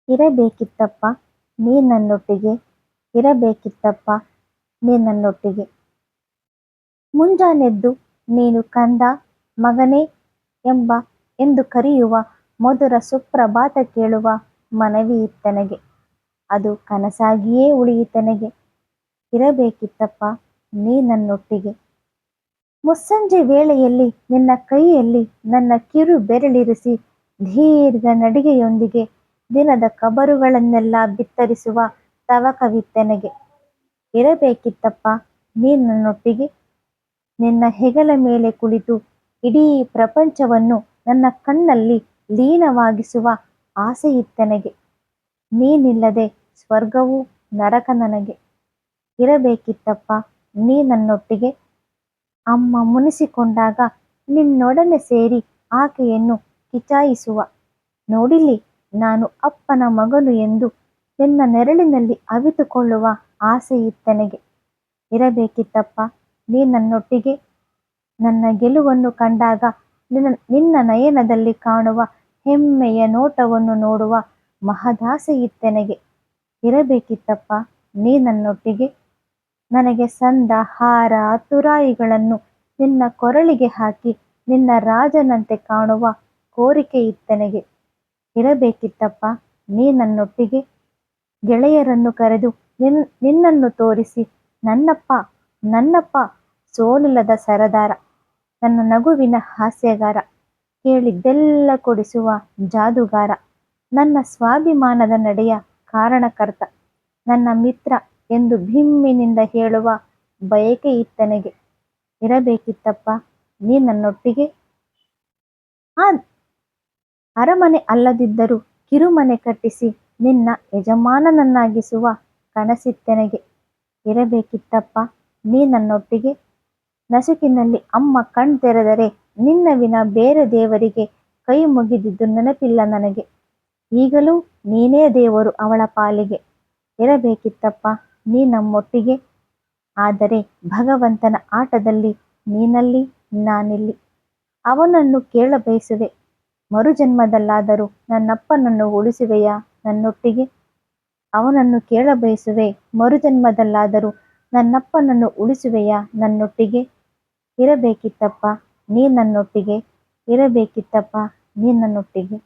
ಇರಬೇಕಿತ್ತಪ್ಪ ನೀ ನನ್ನೊಟ್ಟಿಗೆ, ಇರಬೇಕಿತ್ತಪ್ಪ ನೀ ನನ್ನೊಟ್ಟಿಗೆ. ಮುಂಜಾನೆದ್ದು ನೀನು ಕಂದ ಮಗನೇ ಎಂದು ಕರೆಯುವ ಮಧುರ ಸುಪ್ರಭಾತ ಕೇಳುವ ಮನವಿ ಇತ್ತನಗೆ. ಅದು ಕನಸಾಗಿಯೇ ಉಳಿಯಿತೆನಗೆ. ಇರಬೇಕಿತ್ತಪ್ಪ ನೀ ನನ್ನೊಟ್ಟಿಗೆ. ಮುಸ್ಸಂಜೆ ವೇಳೆಯಲ್ಲಿ ನಿನ್ನ ಕೈಯಲ್ಲಿ ನನ್ನ ಕಿರು ಬೆರಳಿರಿಸಿ ದೀರ್ಘ ನಡಿಗೆಯೊಂದಿಗೆ ದಿನದ ಕಬರುಗಳನ್ನೆಲ್ಲ ಬಿತ್ತರಿಸುವ ತವಕವಿತ್ತೆನಗೆ. ಇರಬೇಕಿತ್ತಪ್ಪ ನೀ ನನ್ನೊಟ್ಟಿಗೆ. ನಿನ್ನ ಹೆಗಲ ಮೇಲೆ ಕುಳಿತು ಇಡೀ ಪ್ರಪಂಚವನ್ನು ನನ್ನ ಕಣ್ಣಲ್ಲಿ ಲೀನವಾಗಿಸುವ ಆಸೆಯಿತ್ತೆನಗೆ. ನೀನಿಲ್ಲದೆ ಸ್ವರ್ಗವೂ ನರಕ ನನಗೆ. ಇರಬೇಕಿತ್ತಪ್ಪ ನೀ ನನ್ನೊಟ್ಟಿಗೆ. ಅಮ್ಮ ಮುನಿಸಿಕೊಂಡಾಗ ನಿನ್ನೊಡನೆ ಸೇರಿ ಆಕೆಯನ್ನು ಕಿಚಾಯಿಸುವ, ನೋಡಿಲ್ಲಿ ನಾನು ಅಪ್ಪನ ಮಗನು ಎಂದು ನಿನ್ನ ನೆರಳಿನಲ್ಲಿ ಅವಿತುಕೊಳ್ಳುವ ಆಸೆಯಿತ್ತೆನಗೆ. ಇರಬೇಕಿತ್ತಪ್ಪ ನೀ ನನ್ನೊಟ್ಟಿಗೆ. ನನ್ನ ಗೆಲುವನ್ನು ಕಂಡಾಗ ನಿನ್ನ ನಯನದಲ್ಲಿ ಕಾಣುವ ಹೆಮ್ಮೆಯ ನೋಟವನ್ನು ನೋಡುವ ಮಹದಾಸೆಯಿತ್ತೆನಗೆ. ಇರಬೇಕಿತ್ತಪ್ಪ ನೀ ನನ್ನೊಟ್ಟಿಗೆ. ನನಗೆ ಸಂದ ಹಾರ ತುರಾಯಿಗಳನ್ನು ನಿನ್ನ ಕೊರಳಿಗೆ ಹಾಕಿ ನಿನ್ನ ರಾಜನಂತೆ ಕಾಣುವ ಕೋರಿಕೆಯಿತ್ತೆನಗೆ. ಇರಬೇಕಿತ್ತಪ್ಪ ನೀ ನನ್ನೊಟ್ಟಿಗೆ. ಗೆಳೆಯರನ್ನು ಕರೆದು ನಿನ್ನನ್ನು ತೋರಿಸಿ ನನ್ನಪ್ಪ ನನ್ನಪ್ಪ ಸೋಲಿಲ್ಲದ ಸರದಾರ, ನನ್ನ ನಗುವಿನ ಹಾಸ್ಯಗಾರ, ಕೇಳಿದ್ದೆಲ್ಲ ಕೊಡಿಸುವ ಜಾದುಗಾರ, ನನ್ನ ಸ್ವಾಭಿಮಾನದ ನಡೆಯ ಕಾರಣಕರ್ತ, ನನ್ನ ಮಿತ್ರ ಎಂದು ಭಿಮ್ಮಿನಿಂದ ಹೇಳುವ ಬಯಕೆಯಿತ್ತೆನಗೆ. ಇರಬೇಕಿತ್ತಪ್ಪ ನೀ ನನ್ನೊಟ್ಟಿಗೆ. ಆ ಅರಮನೆ ಅಲ್ಲದಿದ್ದರೂ ಕಿರುಮನೆ ಕಟ್ಟಿಸಿ ನಿನ್ನ ಯಜಮಾನನನ್ನಾಗಿಸುವ ಕನಸಿತ್ತೆನಗೆ. ಇರಬೇಕಿತ್ತಪ್ಪ ನೀ ನನ್ನೊಟ್ಟಿಗೆ. ನಸುಕಿನಲ್ಲಿ ಅಮ್ಮ ಕಣ್ತೆರೆದರೆ ನಿನ್ನ ವಿನ ಬೇರೆ ದೇವರಿಗೆ ಕೈ ಮುಗಿದಿದ್ದು ನೆನಪಿಲ್ಲ ನನಗೆ. ಈಗಲೂ ನೀನೇ ದೇವರು ಅವಳ ಪಾಲಿಗೆ. ಇರಬೇಕಿತ್ತಪ್ಪ ನೀ ನಮ್ಮೊಟ್ಟಿಗೆ. ಆದರೆ ಭಗವಂತನ ಆಟದಲ್ಲಿ ನೀನಲ್ಲಿ ನಾನಿಲ್ಲಿ. ಅವನನ್ನು ಕೇಳಬಯಸುವೆ, ಮರುಜನ್ಮದಲ್ಲಾದರೂ ನನ್ನಪ್ಪನನ್ನು ಉಳಿಸುವೆಯಾ ನನ್ನೊಟ್ಟಿಗೆ. ಅವನನ್ನು ಕೇಳಬಯಸುವೆ, ಮರುಜನ್ಮದಲ್ಲಾದರೂ ನನ್ನಪ್ಪನನ್ನು ಉಳಿಸುವೆಯಾ ನನ್ನೊಟ್ಟಿಗೆ. ಇರಬೇಕಿತ್ತಪ್ಪ ನೀ ನನ್ನೊಟ್ಟಿಗೆ. ಇರಬೇಕಿತ್ತಪ್ಪ ನೀ ನನ್ನೊಟ್ಟಿಗೆ.